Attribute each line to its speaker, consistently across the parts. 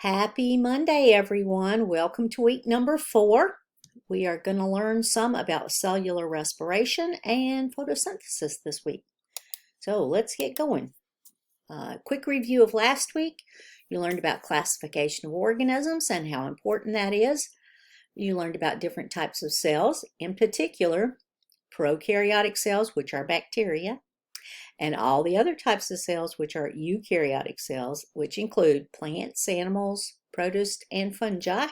Speaker 1: Happy Monday, everyone. Welcome to week number 4. We are going to learn some about cellular respiration and photosynthesis this week. So let's get going. Quick review of last week. You learned about classification of organisms and how important that is. You learned about different types of cells, in particular, prokaryotic cells, which are bacteria, and all the other types of cells, which are eukaryotic cells, which include plants, animals, protists, and fungi.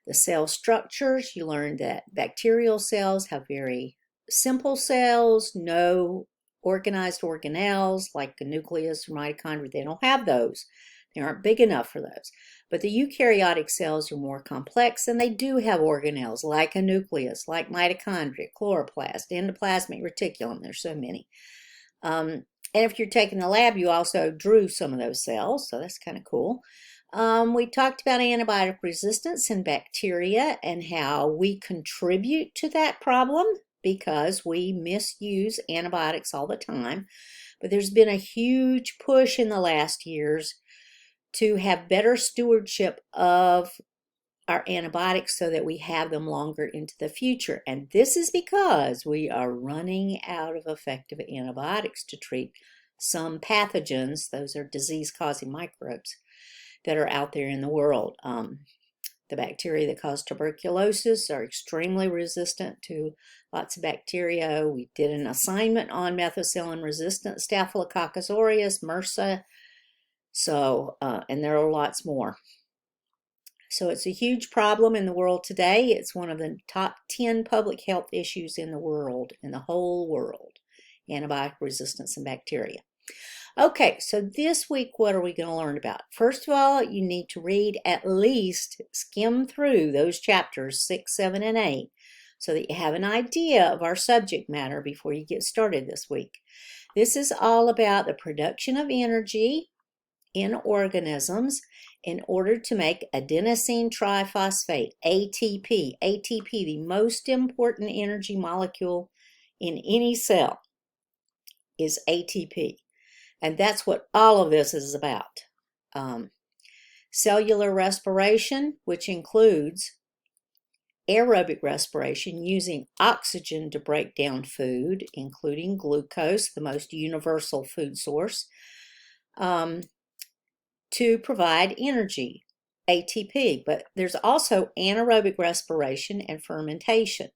Speaker 1: The cell structures, you learned that bacterial cells have very simple cells, no organized organelles like the nucleus or mitochondria. They don't have those. They aren't big enough for those. But the eukaryotic cells are more complex, and they do have organelles like a nucleus, like mitochondria, chloroplast, endoplasmic reticulum. There's so many. And if you're taking the lab, you also drew some of those cells, so that's kind of cool. We talked about antibiotic resistance in bacteria and how we contribute to that problem because we misuse antibiotics all the time. But there's been a huge push in the last years to have better stewardship of our antibiotics so that we have them longer into the future. And this is because we are running out of effective antibiotics to treat some pathogens. Those are disease-causing microbes that are out there in the world. The bacteria that cause tuberculosis are extremely resistant to lots of bacteria. We did an assignment on methicillin-resistant Staphylococcus aureus, MRSA. And there are lots more. So it's a huge problem in the world today. It's one of the top 10 public health issues in the world, in the whole world, antibiotic resistance in bacteria. Okay, so this week, what are we going to learn about? First of all, you need to read at least, skim through those chapters 6, 7, and 8 so that you have an idea of our subject matter before you get started this week. This is all about the production of energy in organisms in order to make adenosine triphosphate, ATP. ATP, the most important energy molecule in any cell, is ATP. And that's what all of this is about. Cellular respiration, which includes aerobic respiration using oxygen to break down food, including glucose, the most universal food source, to provide energy, ATP. But there's also anaerobic respiration and fermentation.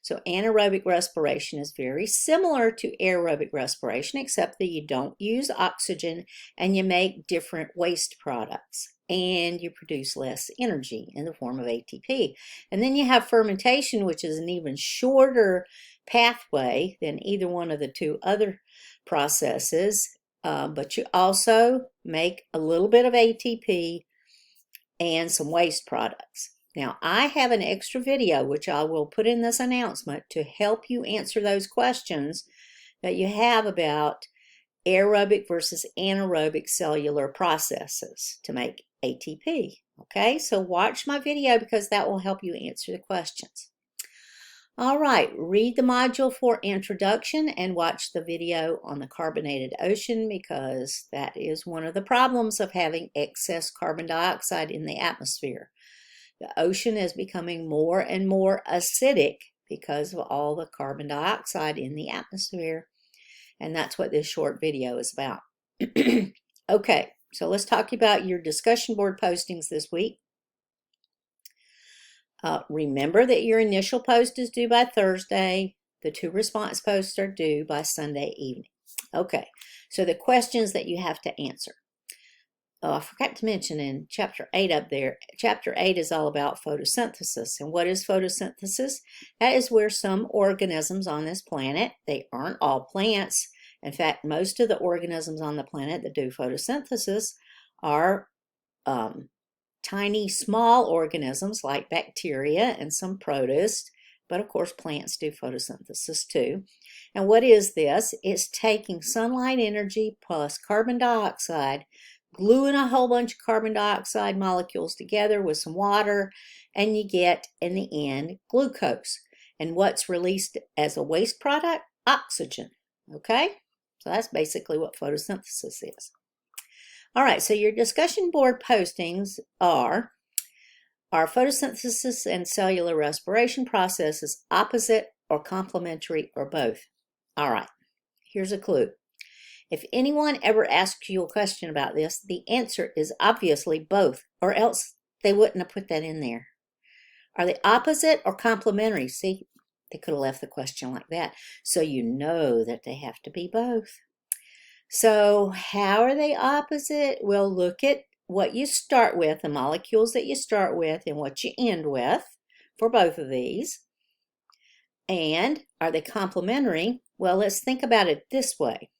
Speaker 1: So anaerobic respiration is very similar to aerobic respiration, except that you don't use oxygen and you make different waste products and you produce less energy in the form of ATP. And then you have fermentation, which is an even shorter pathway than either one of the two other processes. But you also make a little bit of ATP and some waste products. Now, I have an extra video, which I will put in this announcement to help you answer those questions that you have about aerobic versus anaerobic cellular processes to make ATP. Okay, so watch my video because that will help you answer the questions. All right, read the module for introduction and watch the video on the carbonated ocean because that is one of the problems of having excess carbon dioxide in the atmosphere. The ocean is becoming more and more acidic because of all the carbon dioxide in the atmosphere. And that's what this short video is about. Okay, so let's talk about your discussion board postings this week. Remember that your initial post is due by Thursday. The 2 response posts are due by Sunday evening. Okay, so the questions that you have to answer. Oh, I forgot to mention in chapter 8 up there, chapter 8 is all about photosynthesis. And what is photosynthesis? That is where some organisms on this planet, they aren't all plants. In fact, most of the organisms on the planet that do photosynthesis are tiny, small organisms like bacteria and some protists. But of course, plants do photosynthesis too. And what is this? It's taking sunlight energy plus carbon dioxide, gluing a whole bunch of carbon dioxide molecules together with some water, and you get, in the end, glucose. And what's released as a waste product? Oxygen. Okay? So that's basically what photosynthesis is. All right, so your discussion board postings are photosynthesis and cellular respiration processes opposite or complementary or both? All right, here's a clue. If anyone ever asks you a question about this, the answer is obviously both, or else they wouldn't have put that in there. Are they opposite or complementary? See, they could have left the question like that. So you know that they have to be both. So how are they opposite? Well, look at what you start with, the molecules that you start with and what you end with for both of these. And are they complementary? Well, let's think about it this way.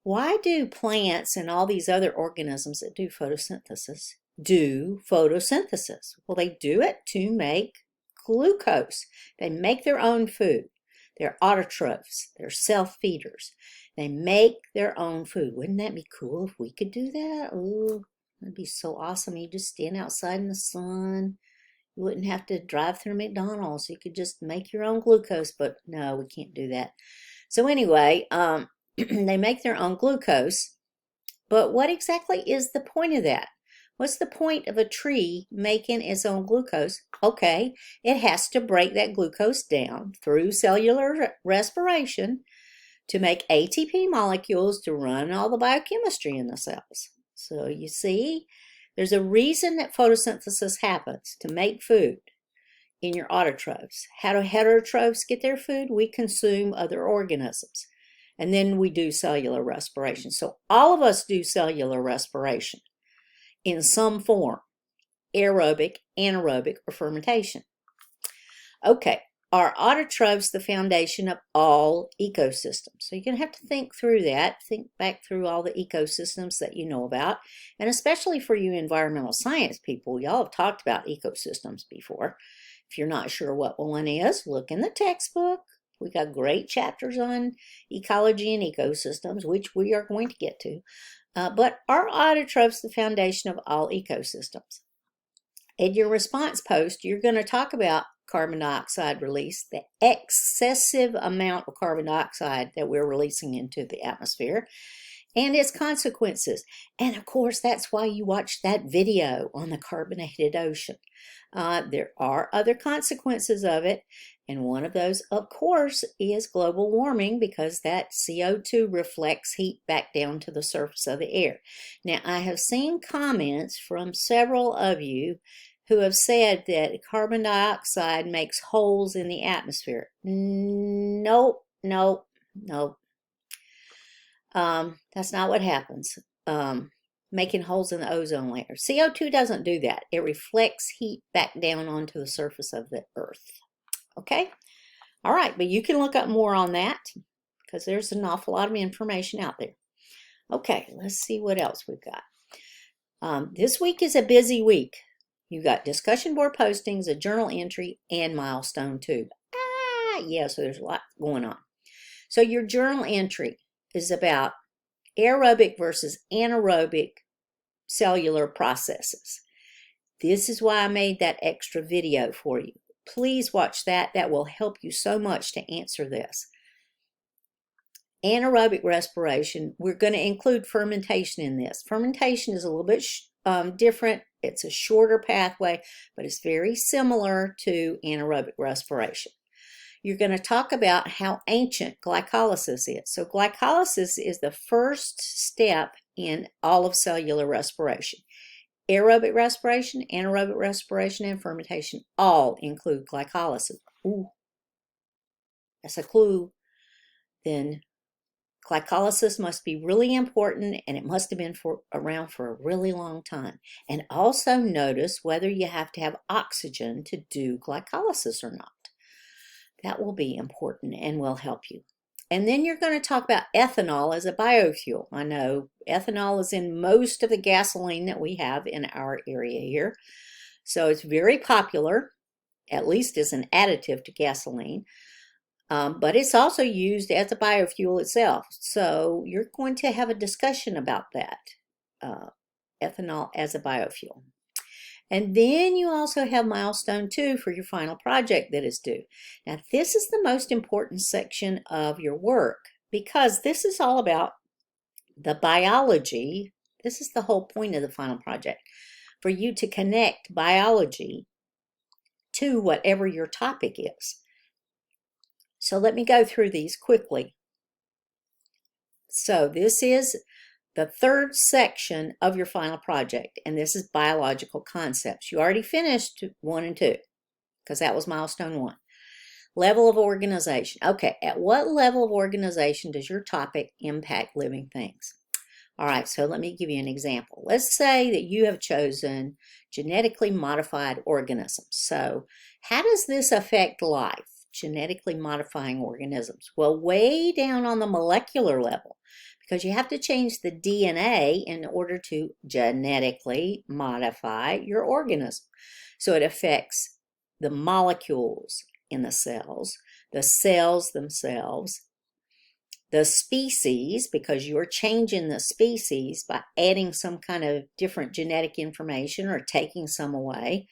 Speaker 1: Why do plants and all these other organisms that do photosynthesis do photosynthesis? Well, they do it to make glucose. They make their own food. They're autotrophs. They're self-feeders. They make their own food. Wouldn't that be cool if we could do that? Ooh, that'd be so awesome. You just stand outside in the sun. You wouldn't have to drive through McDonald's. You could just make your own glucose, but no, we can't do that. So anyway, they make their own glucose, but what exactly is the point of that? What's the point of a tree making its own glucose? Okay, it has to break that glucose down through cellular respiration to make ATP molecules to run all the biochemistry in the cells. So you see, there's a reason that photosynthesis happens, to make food in your autotrophs. How do heterotrophs get their food? We consume other organisms. And then we do cellular respiration. So all of us do cellular respiration in some form, aerobic, anaerobic, or fermentation. Okay, are autotrophs the foundation of all ecosystems? So you're going to have to think through that, think back through all the ecosystems that you know about, and especially for you environmental science people, y'all have talked about ecosystems before. If you're not sure what one is, look in the textbook. We got great chapters on ecology and ecosystems, which we are going to get to. But are autotrophs the foundation of all ecosystems? In your response post, you're going to talk about carbon dioxide release, the excessive amount of carbon dioxide that we're releasing into the atmosphere, and its consequences. And of course, that's why you watched that video on the carbonated ocean. There are other consequences of it, and one of those, of course, is global warming, because that CO2 reflects heat back down to the surface of the air. Now, I have seen comments from several of you who have said that carbon dioxide makes holes in the atmosphere. Nope, nope, nope. That's not what happens. Making holes in the ozone layer. CO2 doesn't do that. It reflects heat back down onto the surface of the earth. Okay? All right, but you can look up more on that because there's an awful lot of information out there. Okay, let's see what else we've got. This week is a busy week. You've got discussion board postings, a journal entry, and milestone tube. Yeah, so there's a lot going on. So your journal entry is about aerobic versus anaerobic cellular processes. This is why I made that extra video for you. Please watch that. That will help you so much to answer this. Anaerobic respiration, we're going to include fermentation in this. Fermentation is a little bit different. It's a shorter pathway, but it's very similar to anaerobic respiration. You're going to talk about how ancient glycolysis is. So glycolysis is the first step in all of cellular respiration. Aerobic respiration, anaerobic respiration, and fermentation all include glycolysis. Ooh, that's a clue. Then glycolysis must be really important, and it must have been around for a really long time. And also notice whether you have to have oxygen to do glycolysis or not. That will be important and will help you. And then you're going to talk about ethanol as a biofuel. I know ethanol is in most of the gasoline that we have in our area here. So it's very popular, at least as an additive to gasoline. But it's also used as a biofuel itself. So you're going to have a discussion about that, ethanol as a biofuel. And then you also have milestone 2 for your final project that is due. Now, this is the most important section of your work because this is all about the biology. This is the whole point of the final project, for you to connect biology to whatever your topic is. So let me go through these quickly. So this is the third section of your final project, and this is biological concepts. You already finished 1 and 2 because that was milestone 1. Level of organization. Okay, at what level of organization does your topic impact living things? All right, so let me give you an example. Let's say that you have chosen genetically modified organisms. So how does this affect life? Genetically modifying organisms. Well, way down on the molecular level, because you have to change the DNA in order to genetically modify your organism. So it affects the molecules in the cells themselves, the species, because you're changing the species by adding some kind of different genetic information or taking some away.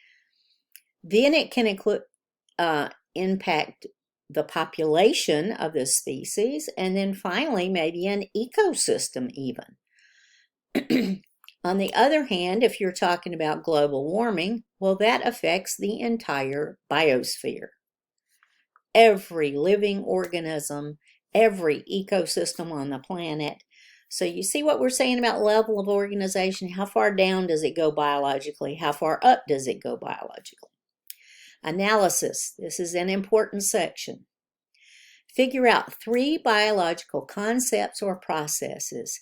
Speaker 1: Then it can include impact the population of the species, and then finally maybe an ecosystem even. On the other hand, if you're talking about global warming, well, that affects the entire biosphere. Every living organism, every ecosystem on the planet. So you see what we're saying about level of organization? How far down does it go biologically? How far up does it go biologically? Analysis. This is an important section. Figure out 3 biological concepts or processes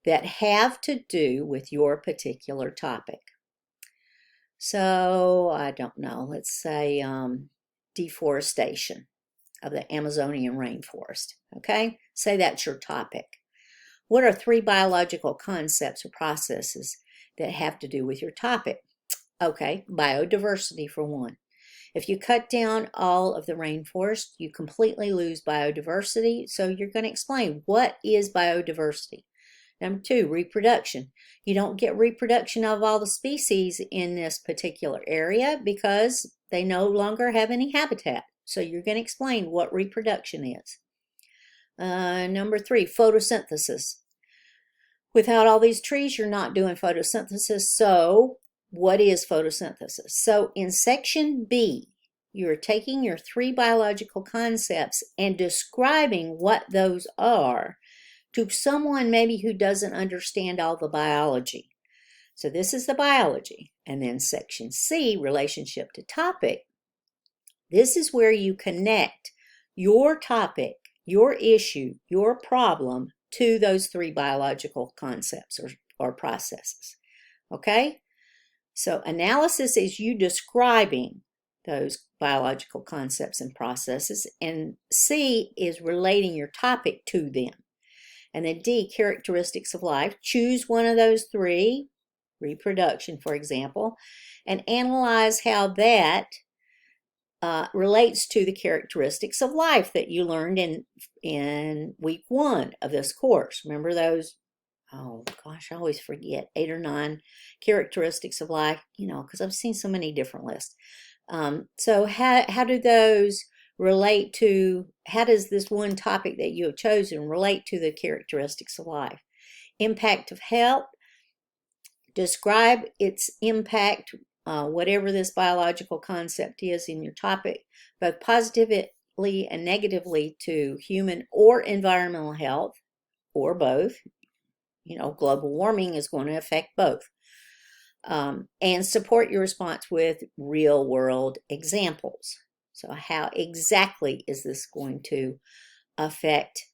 Speaker 1: that have to do with your particular topic. So, I don't know, let's say deforestation of the Amazonian rainforest, okay? Say that's your topic. What are 3 biological concepts or processes that have to do with your topic? Okay, biodiversity for one. If you cut down all of the rainforest, you completely lose biodiversity, so you're going to explain what is biodiversity. Number 2, reproduction. You don't get reproduction of all the species in this particular area because they no longer have any habitat. So you're going to explain what reproduction is. Number 3, photosynthesis. Without all these trees, you're not doing photosynthesis. So what is photosynthesis? So in section B, you're taking your 3 biological concepts and describing what those are to someone maybe who doesn't understand all the biology. So this is the biology. And then section C, relationship to topic. This is where you connect your topic, your issue, your problem to those 3 biological concepts or processes. Okay? So analysis is you describing those biological concepts and processes, and C is relating your topic to them. And then D, characteristics of life. Choose one of those 3, reproduction, for example, and analyze how that relates to the characteristics of life that you learned in week 1 of this course. Remember those, oh gosh, I always forget, 8 or 9 characteristics of life, because I've seen so many different lists. So how do those relate to, how does this one topic that you have chosen relate to the characteristics of life? Impact of health. Describe its impact, whatever this biological concept is in your topic, both positively and negatively to human or environmental health, or both. Global warming is going to affect both. And support your response with real-world examples. So how exactly is this going to affect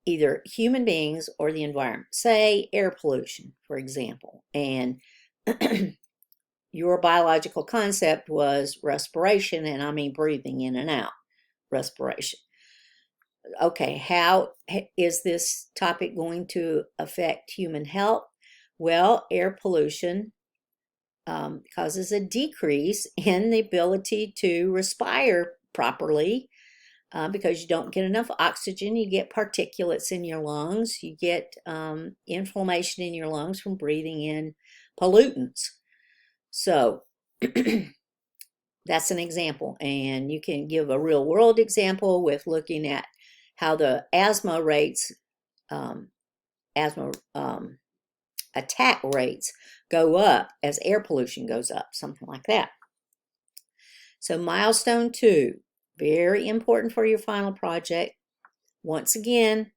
Speaker 1: either human beings or the environment? Say air pollution, for example, and your biological concept was respiration, and I mean breathing in and out, respiration. Okay, how is this topic going to affect human health? Well, air pollution causes a decrease in the ability to respire properly because you don't get enough oxygen. You get particulates in your lungs. You get inflammation in your lungs from breathing in pollutants. So that's an example. And you can give a real world example with looking at how the asthma rates asthma attack rates go up as air pollution goes up, something like that. So milestone 2, very important for your final project. Once again,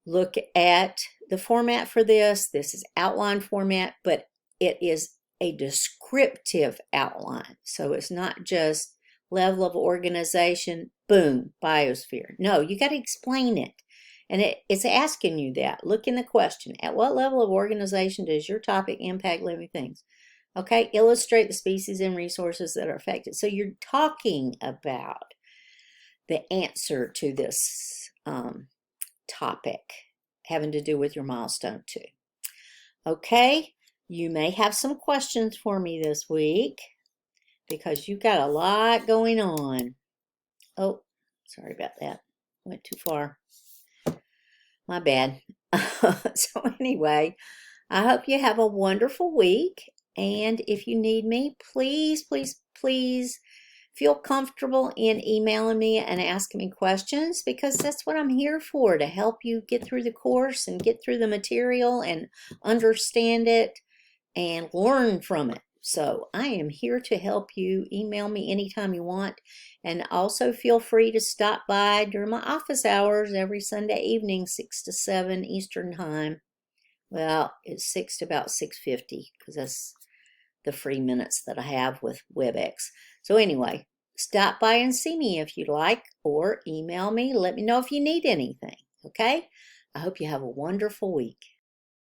Speaker 1: look at the format for this. This is outline format, but it is a descriptive outline. So it's not just level of organization, boom, biosphere. No, you got to explain it. And it's asking you that. Look in the question. At what level of organization does your topic impact living things? Okay, illustrate the species and resources that are affected. So you're talking about the answer to this topic having to do with your milestone 2. Okay, you may have some questions for me this week because you've got a lot going on. Oh, sorry about that. Went too far. My bad. So anyway, I hope you have a wonderful week. And if you need me, please, please, please feel comfortable in emailing me and asking me questions, because that's what I'm here for, to help you get through the course and get through the material and understand it and learn from it. So I am here to help you. Email me anytime you want. And also feel free to stop by during my office hours every Sunday evening, 6 to 7 Eastern Time. Well, it's 6 to about 6:50 because that's the free minutes that I have with WebEx. So anyway, stop by and see me if you'd like, or email me. Let me know if you need anything, okay? I hope you have a wonderful week.